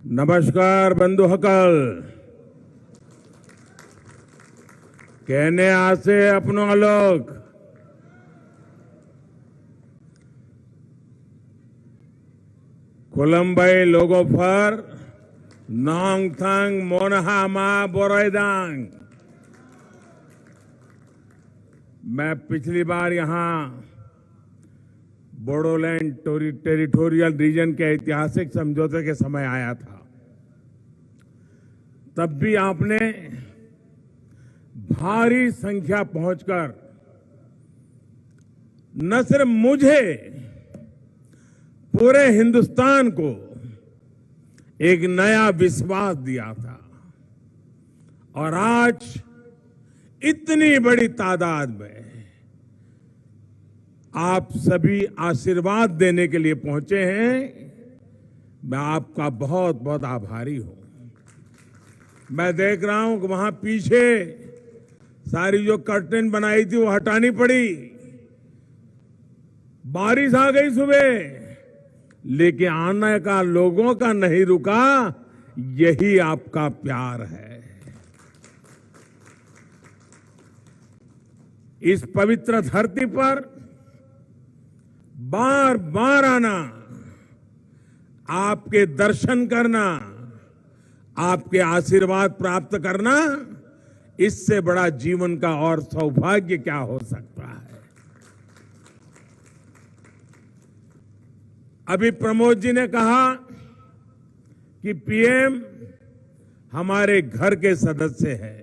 नमस्कार बंधुहकल कहने आसे अपनो लोग कोलंबई लोगों पर नोंगथांग मोनहा मा बोराइदांग। मैं पिछली बार यहां बोडोलैंड टेरिटोरियल रीजन के ऐतिहासिक समझौते के समय आया था। तब भी आपने भारी संख्या पहुंचकर न सिर्फ मुझे, पूरे हिंदुस्तान को एक नया विश्वास दिया था। और आज इतनी बड़ी तादाद में आप सभी आशीर्वाद देने के लिए पहुंचे हैं। मैं आपका बहुत बहुत आभारी हूं। मैं देख रहा हूं कि वहां पीछे सारी जो कर्टेन बनाई थी वो हटानी पड़ी। बारिश आ गई सुबह, लेकिन आने का लोगों का नहीं रुका। यही आपका प्यार है। इस पवित्र धरती पर बार बार आना, आपके दर्शन करना, आपके आशीर्वाद प्राप्त करना, इससे बड़ा जीवन का और सौभाग्य क्या हो सकता है। अभी प्रमोद जी ने कहा कि पीएम हमारे घर के सदस्य है।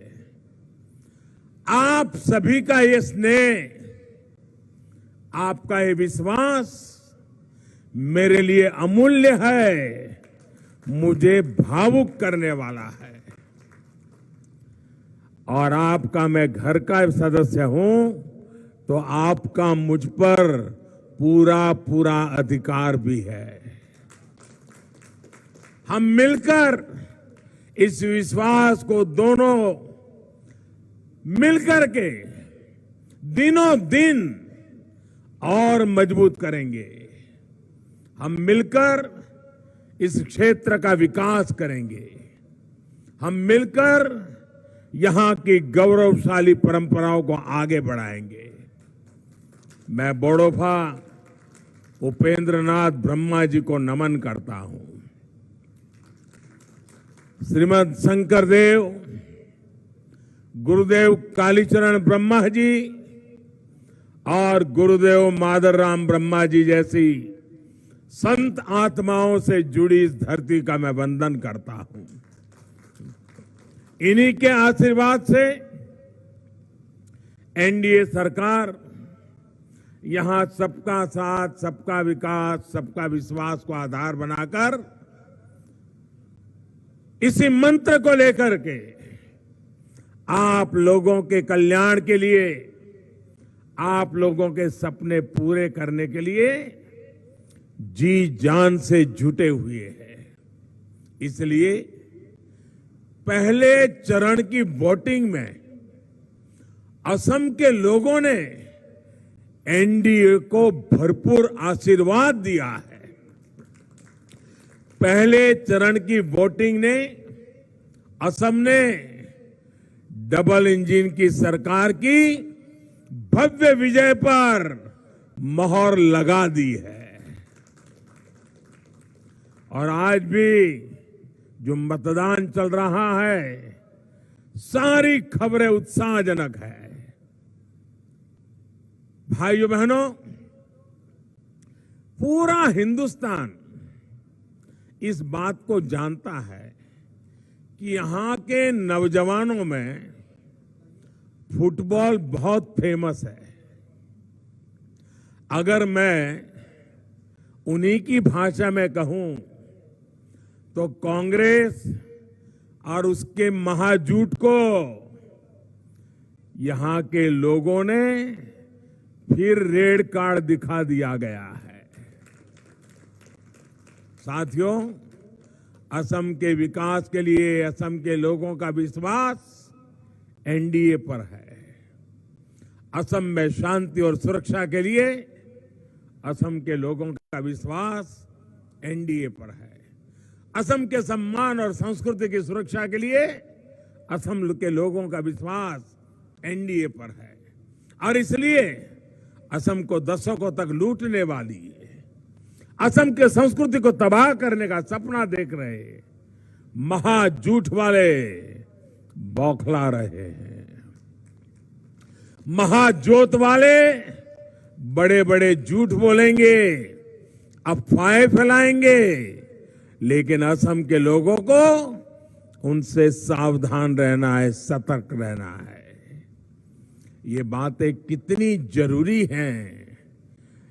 आप सभी का ये स्नेह, आपका ये विश्वास मेरे लिए अमूल्य है, मुझे भावुक करने वाला है। और आपका मैं घर का सदस्य हूं तो आपका मुझ पर पूरा पूरा अधिकार भी है। हम मिलकर इस विश्वास को दोनों मिलकर के दिनों दिन और मजबूत करेंगे। हम मिलकर इस क्षेत्र का विकास करेंगे। हम मिलकर यहां की गौरवशाली परंपराओं को आगे बढ़ाएंगे। मैं बोडोफा उपेंद्रनाथ ब्रह्मा जी को नमन करता हूं। श्रीमद शंकरदेव, गुरुदेव कालीचरण ब्रह्मा जी और गुरुदेव मादरराम ब्रह्मा जी जैसी संत आत्माओं से जुड़ी इस धरती का मैं वंदन करता हूं। इन्हीं के आशीर्वाद से एनडीए सरकार यहां सबका साथ, सबका विकास, सबका विश्वास को आधार बनाकर इसी मंत्र को लेकर के आप लोगों के कल्याण के लिए, आप लोगों के सपने पूरे करने के लिए जी जान से जुटे हुए हैं। इसलिए पहले चरण की वोटिंग में असम के लोगों ने एनडीए को भरपूर आशीर्वाद दिया है। पहले चरण की वोटिंग ने असम ने डबल इंजन की सरकार की भव्य विजय पर मोहर लगा दी है। और आज भी जो मतदान चल रहा है, सारी खबरें उत्साहजनक है। भाइयों बहनों, पूरा हिंदुस्तान इस बात को जानता है कि यहां के नौजवानों में फुटबॉल बहुत फेमस है। अगर मैं उन्हीं की भाषा में कहूं तो कांग्रेस और उसके महाजूट को यहां के लोगों ने फिर रेड कार्ड दिखा दिया गया है। साथियों, असम के विकास के लिए असम के लोगों का विश्वास एनडीए पर है। असम में शांति और सुरक्षा के लिए असम के लोगों का विश्वास एनडीए पर है। असम के सम्मान और संस्कृति की सुरक्षा के लिए असम के लोगों का विश्वास एनडीए पर है और इसलिए असम को दशकों तक लूटने वाली, असम के संस्कृति को तबाह करने का सपना देख रहे महाझूठ वाले बौखला रहे हैं। महाजोत वाले बड़े बड़े झूठ बोलेंगे, अफवाहें फैलाएंगे, लेकिन असम के लोगों को उनसे सावधान रहना है, सतर्क रहना है। ये बातें कितनी जरूरी हैं,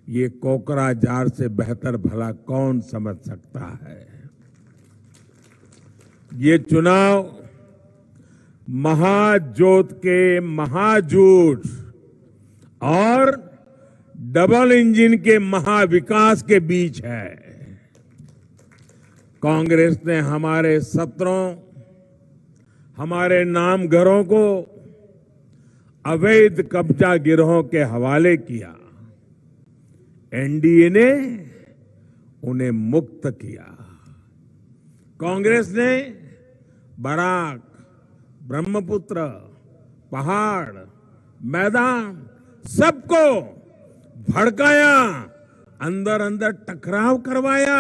ये कोकराझार से बेहतर भला कौन समझ सकता है। ये चुनाव महाजोत के महाझूठ और डबल इंजन के महाविकास के बीच है। कांग्रेस ने हमारे सत्रों, हमारे नामघरों को अवैध कब्जा गिरोहों के हवाले किया, एनडीए ने उन्हें मुक्त किया। कांग्रेस ने बराक, ब्रह्मपुत्र, पहाड़, मैदान सबको भड़काया, अंदर अंदर टकराव करवाया।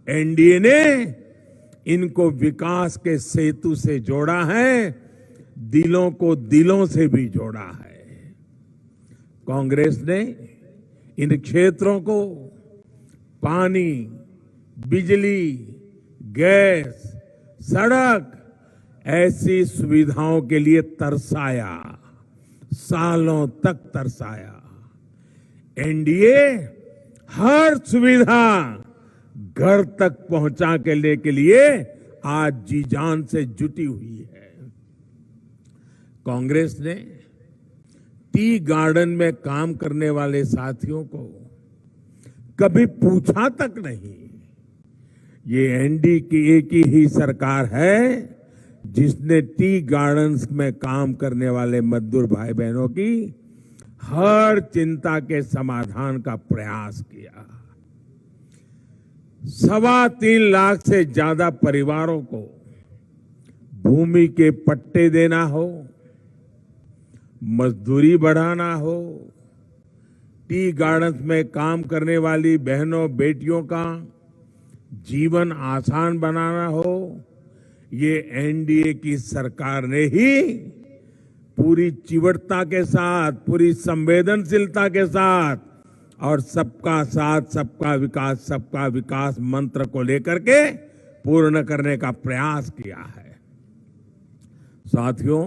एनडीए ने इनको विकास के सेतु से जोड़ा है, दिलों को दिलों से भी जोड़ा है। कांग्रेस ने इन क्षेत्रों को पानी, बिजली, गैस, सड़क ऐसी सुविधाओं के लिए तरसाया, सालों तक तरसाया। एनडीए हर सुविधा घर तक पहुंचाने के लिए आज जी जान से जुटी हुई है। कांग्रेस ने टी गार्डन में काम करने वाले साथियों को कभी पूछा तक नहीं। ये एनडीए की एक ही सरकार है जिसने टी गार्डन्स में काम करने वाले मजदूर भाई बहनों की हर चिंता के समाधान का प्रयास किया। 3.25 लाख से ज्यादा परिवारों को भूमि के पट्टे देना हो, मजदूरी बढ़ाना हो, टी गार्डन्स में काम करने वाली बहनों बेटियों का जीवन आसान बनाना हो, ये एनडीए की सरकार ने ही पूरी चिवटता के साथ, पूरी संवेदनशीलता के साथ और सबका साथ सबका विकास मंत्र को लेकर के पूर्ण करने का प्रयास किया है। साथियों,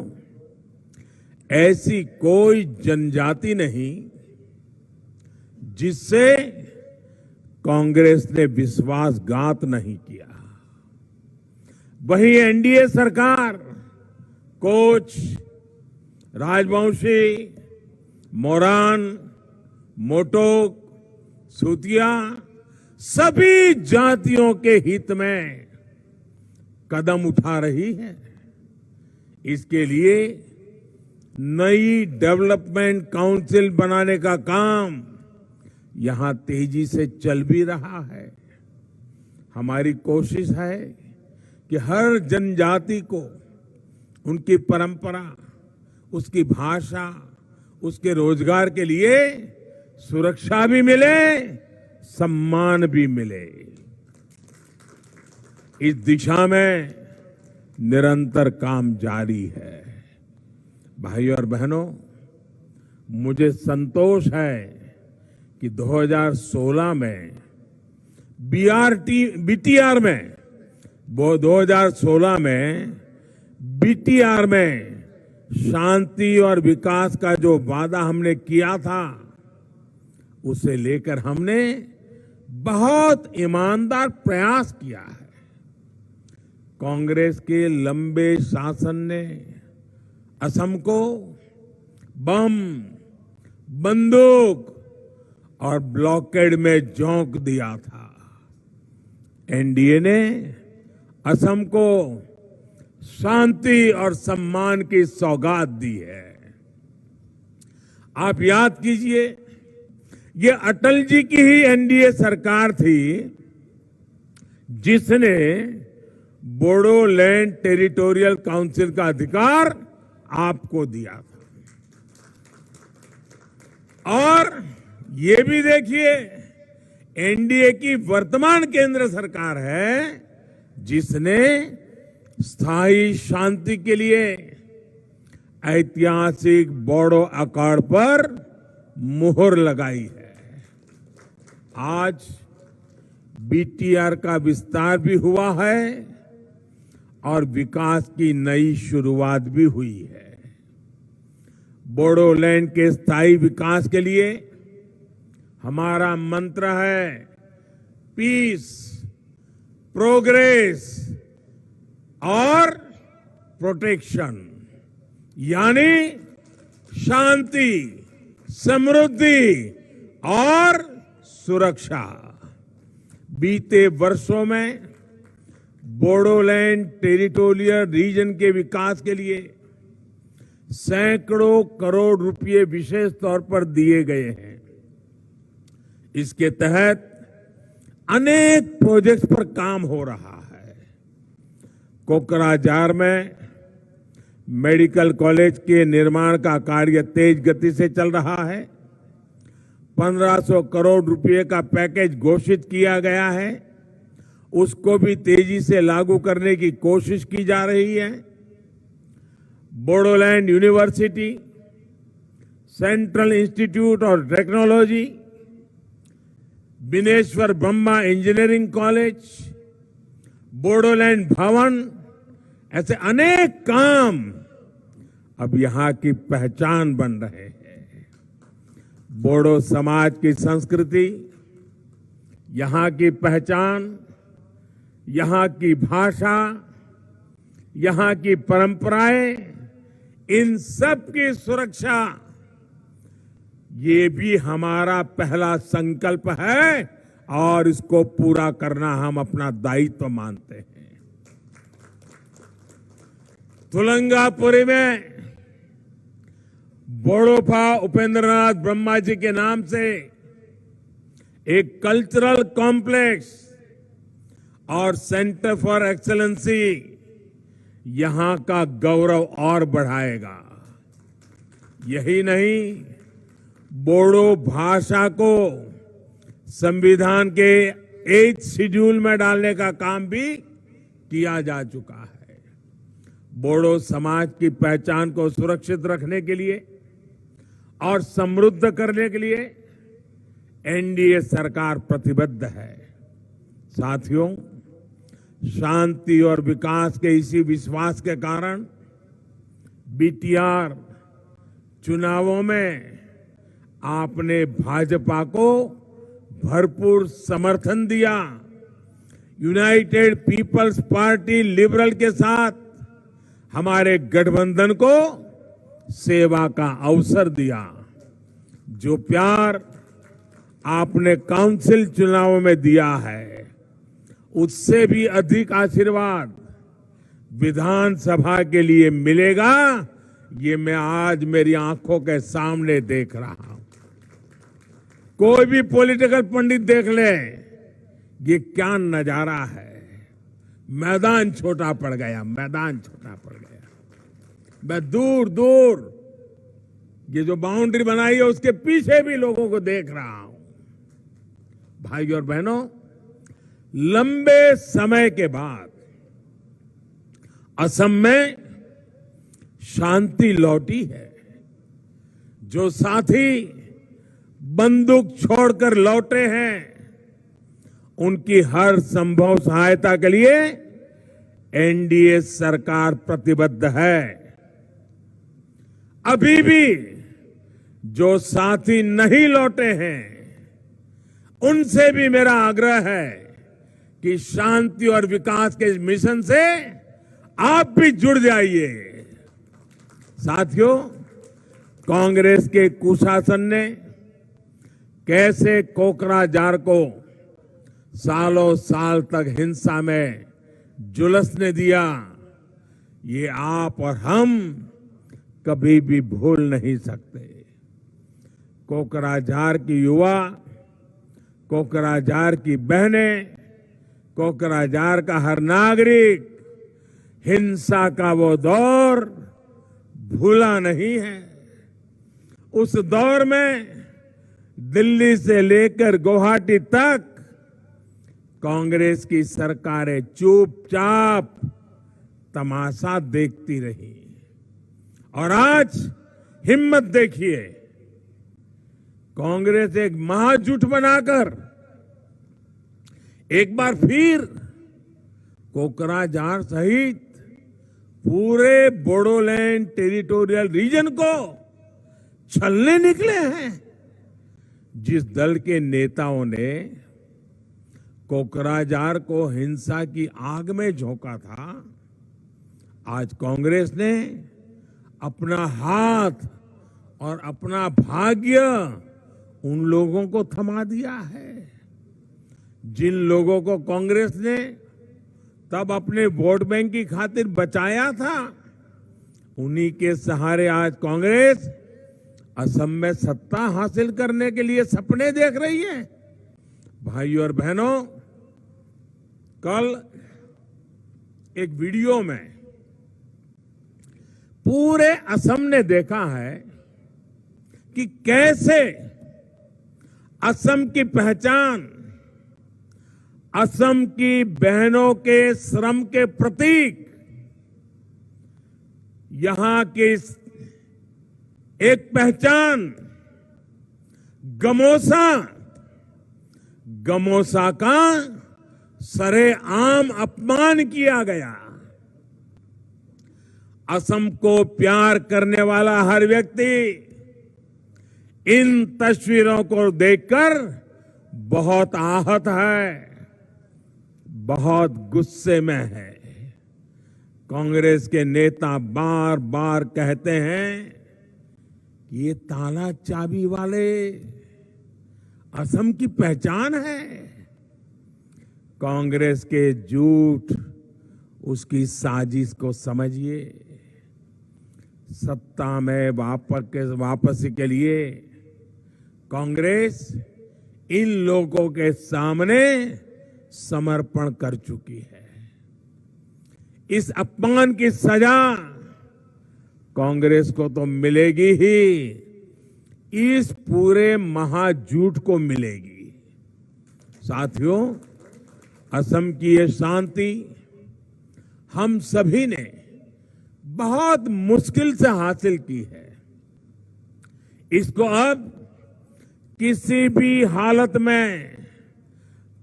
ऐसी कोई जनजाति नहीं जिससे कांग्रेस ने विश्वासघात नहीं किया। वही एनडीए सरकार कोच, राजवंशी, मोरान, मोटोक, सूतिया सभी जातियों के हित में कदम उठा रही है। इसके लिए नई डेवलपमेंट काउंसिल बनाने का काम यहां तेजी से चल भी रहा है। हमारी कोशिश है कि हर जनजाति को उनकी परंपरा, उसकी भाषा, उसके रोजगार के लिए सुरक्षा भी मिले, सम्मान भी मिले। इस दिशा में निरंतर काम जारी है। भाइयों और बहनों, मुझे संतोष है कि 2016 में बीटीआर में 2016 में बीटीआर में शांति और विकास का जो वादा हमने किया था, उसे लेकर हमने बहुत ईमानदार प्रयास किया है। कांग्रेस के लंबे शासन ने असम को बम, बंदूक और ब्लॉकेड में झोंक दिया था। एनडीए ने असम को शांति और सम्मान की सौगात दी है। आप याद कीजिए, ये अटल जी की ही एनडीए सरकार थी जिसने बोडोलैंड टेरिटोरियल काउंसिल का अधिकार आपको दिया था। और ये भी देखिए, एनडीए की वर्तमान केंद्र सरकार है जिसने स्थायी शांति के लिए ऐतिहासिक बोडो अकॉर्ड पर मुहर लगाई है। आज बीटीआर का विस्तार भी हुआ है और विकास की नई शुरुआत भी हुई है। बोडोलैंड के स्थायी विकास के लिए हमारा मंत्र है पीस, प्रोग्रेस और प्रोटेक्शन, यानी शांति, समृद्धि और सुरक्षा। बीते वर्षों में बोडोलैंड टेरिटोरियल रीजन के विकास के लिए सैकड़ों करोड़ रुपए विशेष तौर पर दिए गए हैं। इसके तहत अनेक प्रोजेक्ट्स पर काम हो रहा है। कोकराझार में मेडिकल कॉलेज के निर्माण का कार्य तेज गति से चल रहा है। 1500 करोड़ रुपए का पैकेज घोषित किया गया है, उसको भी तेजी से लागू करने की कोशिश की जा रही है। Bodoland university, central institute of technology, Bineshwar Brahma engineering college, Bodoland भवन, ऐसे अनेक काम अब यहां की पहचान बन रहे हैं। बोडो समाज की संस्कृति, यहां की पहचान, यहां की भाषा, यहां की परंपराएं, इन सब की सुरक्षा, ये भी हमारा पहला संकल्प है और इसको पूरा करना हम अपना दायित्व मानते हैं। तुलंगापुरी में बोडोफा उपेंद्रनाथ ब्रह्मा जी के नाम से एक कल्चरल कॉम्प्लेक्स और सेंटर फॉर एक्सेलेंसी यहां का गौरव और बढ़ाएगा। यही नहीं, बोडो भाषा को संविधान के 8th शेड्यूल में डालने का काम भी किया जा चुका है। बोडो समाज की पहचान को सुरक्षित रखने के लिए और समृद्ध करने के लिए एनडीए सरकार प्रतिबद्ध है। साथियों, शांति और विकास के इसी विश्वास के कारण बीटीआर चुनावों में आपने भाजपा को भरपूर समर्थन दिया। यूनाइटेड पीपल्स पार्टी लिबरल के साथ हमारे गठबंधन को सेवा का अवसर दिया। जो प्यार आपने काउंसिल चुनावों में दिया है, उससे भी अधिक आशीर्वाद विधानसभा के लिए मिलेगा, ये मैं आज मेरी आंखों के सामने देख रहा हूं। कोई भी पॉलिटिकल पंडित देख ले, ये क्या नजारा है। मैदान छोटा पड़ गया, मैदान छोटा पड़ गया। मैं दूर दूर ये जो बाउंड्री बनाई है उसके पीछे भी लोगों को देख रहा हूं। भाई और बहनों, लंबे समय के बाद असम में शांति लौटी है। जो साथी बंदूक छोड़कर लौटे हैं, उनकी हर संभव सहायता के लिए एनडीए सरकार प्रतिबद्ध है। अभी भी जो साथी नहीं लौटे हैं, उनसे भी मेरा आग्रह है कि शांति और विकास के इस मिशन से आप भी जुड़ जाइए। साथियों, कांग्रेस के कुशासन ने कैसे कोकराझार को सालों साल तक हिंसा में झुलसने दिया, ये आप और हम कभी भी भूल नहीं सकते। कोकराझार की युवा, कोकराझार की बहनें कोकराझार का हर नागरिक हिंसा का वो दौर भूला नहीं है। उस दौर में दिल्ली से लेकर गुवाहाटी तक कांग्रेस की सरकारें चुपचाप तमाशा देखती रही। और आज हिम्मत देखिए, कांग्रेस एक महाजुट बनाकर एक बार फिर कोकराझार सहित पूरे बोडोलैंड टेरिटोरियल रीजन को छलने निकले हैं। जिस दल के नेताओं ने कोकराझार को हिंसा की आग में झोंका था, आज कांग्रेस ने अपना हाथ और अपना भाग्य उन लोगों को थमा दिया है। जिन लोगों को कांग्रेस ने तब अपने वोट बैंक की खातिर बचाया था, उन्हीं के सहारे आज कांग्रेस असम में सत्ता हासिल करने के लिए सपने देख रही है। भाइयों और बहनों, कल एक वीडियो में पूरे असम ने देखा है कि कैसे असम की पहचान, असम की बहनों के श्रम के प्रतीक, यहां की एक पहचान गमोसा का सरेआम अपमान किया गया। असम को प्यार करने वाला हर व्यक्ति इन तस्वीरों को देखकर बहुत आहत है, बहुत गुस्से में है। कांग्रेस के नेता बार बार कहते हैं कि ये ताला चाबी वाले असम की पहचान है। कांग्रेस के झूठ, उसकी साजिश को समझिए। सत्ता में वापसी के लिए कांग्रेस इन लोगों के सामने समर्पण कर चुकी है। इस अपमान की सजा कांग्रेस को तो मिलेगी ही, इस पूरे महाझूठ को मिलेगी। साथियों, असम की ये शांति हम सभी ने बहुत मुश्किल से हासिल की है। इसको अब किसी भी हालत में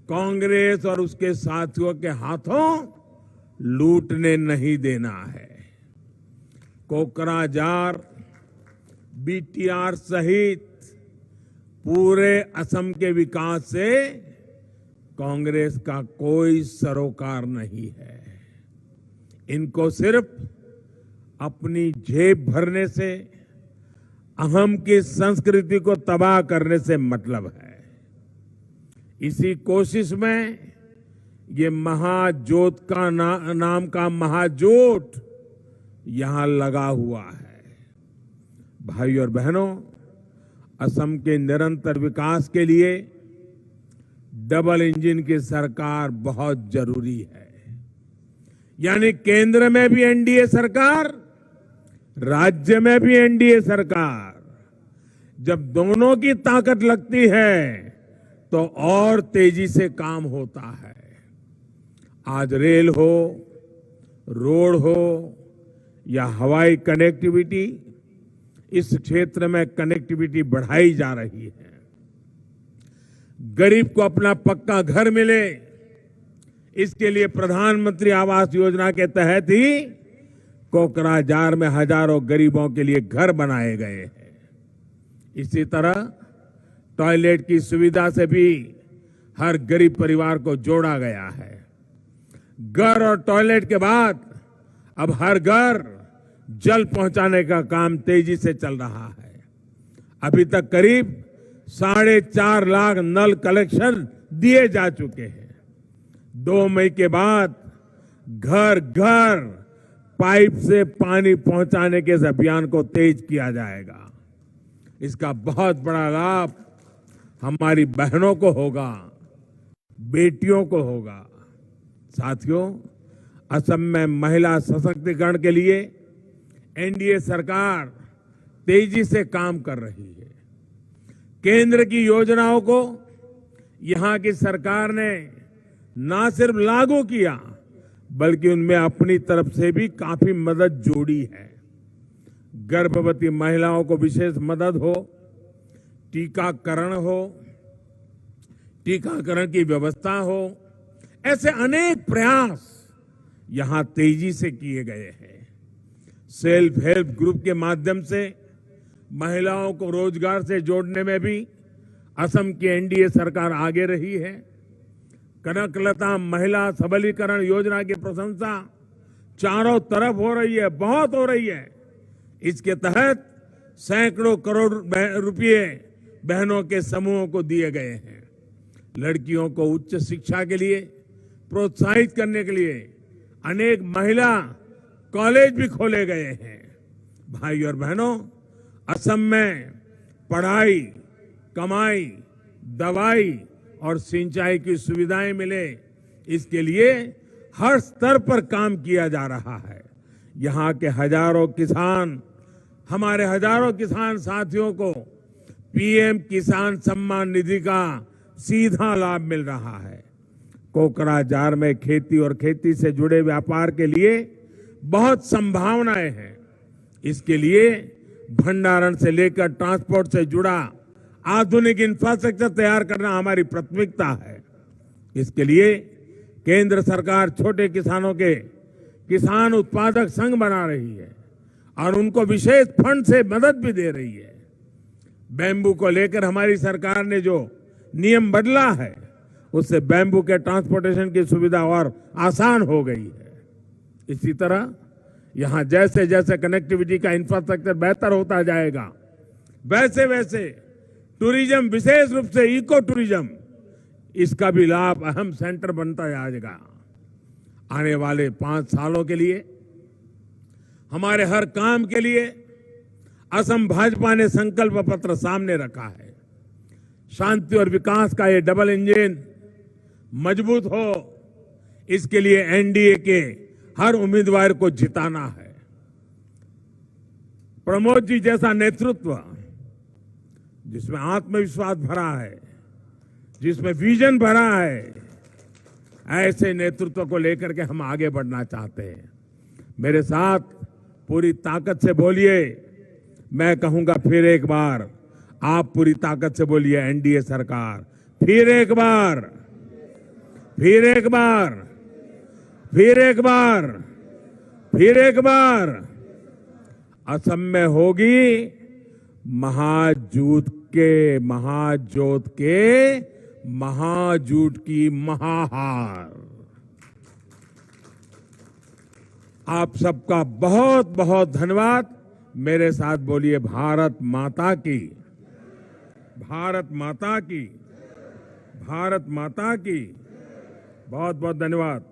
कांग्रेस और उसके साथियों के हाथों लूटने नहीं देना है। कोकराझार, बीटीआर सहित पूरे असम के विकास से कांग्रेस का कोई सरोकार नहीं है। इनको सिर्फ अपनी जेब भरने से, अहम की संस्कृति को तबाह करने से मतलब है। इसी कोशिश में ये महाजोत का नाम का महाजोट यहां लगा हुआ है। भाइयों और बहनों, असम के निरंतर विकास के लिए डबल इंजन की सरकार बहुत जरूरी है। यानी केंद्र में भी एनडीए सरकार, राज्य में भी एनडीए सरकार। जब दोनों की ताकत लगती है तो और तेजी से काम होता है। आज रेल हो, रोड हो या हवाई कनेक्टिविटी, इस क्षेत्र में कनेक्टिविटी बढ़ाई जा रही है। गरीब को अपना पक्का घर मिले, इसके लिए प्रधानमंत्री आवास योजना के तहत ही कोकराझार में हजारों गरीबों के लिए घर बनाए गए हैं। इसी तरह टॉयलेट की सुविधा से भी हर गरीब परिवार को जोड़ा गया है। घर और टॉयलेट के बाद अब हर घर जल पहुंचाने का काम तेजी से चल रहा है। अभी तक करीब 4.5 लाख नल कलेक्शन दिए जा चुके हैं। 2 मई के बाद घर घर पाइप से पानी पहुंचाने के इस अभियान को तेज किया जाएगा। इसका बहुत बड़ा लाभ हमारी बहनों को होगा, बेटियों को होगा। साथियों, असम में महिला सशक्तिकरण के लिए एनडीए सरकार तेजी से काम कर रही है। केंद्र की योजनाओं को यहां की सरकार ने न सिर्फ लागू किया, बल्कि उनमें अपनी तरफ से भी काफी मदद जोड़ी है। गर्भवती महिलाओं को विशेष मदद हो, टीकाकरण की व्यवस्था हो, ऐसे अनेक प्रयास यहां तेजी से किए गए हैं। सेल्फ हेल्प ग्रुप के माध्यम से महिलाओं को रोजगार से जोड़ने में भी असम की एनडीए सरकार आगे रही है। कनकलता महिला सबलीकरण योजना की प्रशंसा चारों तरफ हो रही है, बहुत हो रही है। इसके तहत सैकड़ों करोड़ रुपए बहनों के समूहों को दिए गए हैं। लड़कियों को उच्च शिक्षा के लिए प्रोत्साहित करने के लिए अनेक महिला कॉलेज भी खोले गए हैं। भाई और बहनों, असम में पढ़ाई, कमाई, दवाई और सिंचाई की सुविधाएं मिले, इसके लिए हर स्तर पर काम किया जा रहा है। यहां के हमारे हजारों किसान साथियों को पीएम किसान सम्मान निधि का सीधा लाभ मिल रहा है। कोकराझार में खेती और खेती से जुड़े व्यापार के लिए बहुत संभावनाएं हैं। इसके लिए भंडारण से लेकर ट्रांसपोर्ट से जुड़ा आधुनिक इंफ्रास्ट्रक्चर तैयार करना हमारी प्राथमिकता है। इसके लिए केंद्र सरकार छोटे किसानों के किसान उत्पादक संघ बना रही है और उनको विशेष फंड से मदद भी दे रही है। बैम्बू को लेकर हमारी सरकार ने जो नियम बदला है, उससे बैम्बू के ट्रांसपोर्टेशन की सुविधा और आसान हो गई है। इसी तरह यहां जैसे जैसे कनेक्टिविटी का इंफ्रास्ट्रक्चर बेहतर होता जाएगा, वैसे वैसे टूरिज्म, विशेष रूप से इको टूरिज्म, इसका भी लाभ अहम सेंटर बनता जाएगा। आने वाले 5 सालों के लिए, हमारे हर काम के लिए असम भाजपा ने संकल्प पत्र सामने रखा है। शांति और विकास का ये डबल इंजन मजबूत हो, इसके लिए एनडीए के हर उम्मीदवार को जिताना है। प्रमोद जी जैसा नेतृत्व, जिसमें आत्मविश्वास भरा है, जिसमें विजन भरा है, ऐसे नेतृत्व को लेकर के हम आगे बढ़ना चाहते हैं। मेरे साथ पूरी ताकत से बोलिए। मैं कहूंगा फिर एक बार, आप पूरी ताकत से बोलिए, एनडीए सरकार। फिर एक बार, फिर एक बार, फिर एक बार, फिर एक बार। असम में होगी महाजूट की महाहार। आप सबका बहुत बहुत धन्यवाद। मेरे साथ बोलिए, भारत माता की, भारत माता की, भारत माता की। बहुत बहुत धन्यवाद।